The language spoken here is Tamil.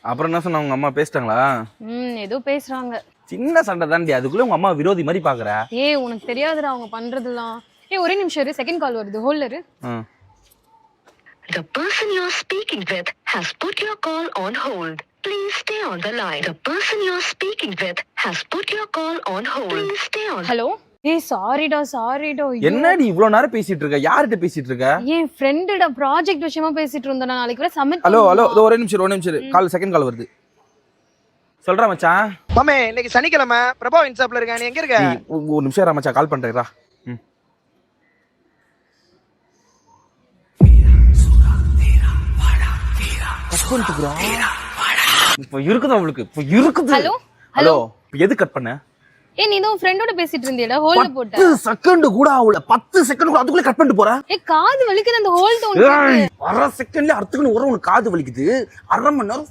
அப்புறம் என்ன சொன்ன உங்க அம்மா பேசிட்டாங்களா? ஏதோ பேசுறாங்க. சின்ன சண்டை தாண்டி, அதுக்குள்ள உங்க அம்மா விரோதி மாதிரி பாக்குற. ஏய் உனக்கு தெரியாதுடா அவங்க பண்றதெல்லாம். ஏய் ஒரே நிமிஷம் இரு, செகண்ட் கால் வருது, ஹோல்ட் இரு. The person you're speaking with has put your call on hold. Please stay on the line. The person you're speaking with has put your call on hold. Please stay on. Hello. ஏய் சாரிடா. என்னடி இவ்வளவு நேரம் பேசிட்டு இருக்க? யார்கிட்ட பேசிட்டு இருக்க? என் ஃப்ரெண்டோட ப்ராஜெக்ட் விஷயமா பேசிட்டு இருந்தேன். நாளைக்கு வர சப்மிட். ஹலோ ஒரே நிமிஷம் கால், செகண்ட் கால் வருது. சொல்றா மச்சான். மாமே இன்னைக்கு சனிக்கிழமை பிரபா இன்சாப்ல இருக்க, நீ எங்க இருக்க? ஒரு நிமிஷம் மச்சான், கால் பண்றேன்டா. இப்போ இருக்குது அவளுக்கு, இப்போ இருக்குது. ஹலோ எது கட் பண்ண? ஏய் நீ தான் ஃப்ரெண்டோட பேசிட்டு இருந்தியடா, ஹோல்ட் போட்ட. 10 செகண்ட் கூட ஆவல, 10 செகண்ட் கூட அதுக்குள்ள கட் பண்ணிட்டு போற. ஏய் காது வலிக்குது, அந்த ஹோல்ட் உனக்கு. அரை செகண்ட்ல அர்த்தத்துக்கு உனக்கு காது வலிக்குது. அரை மணி நேரம்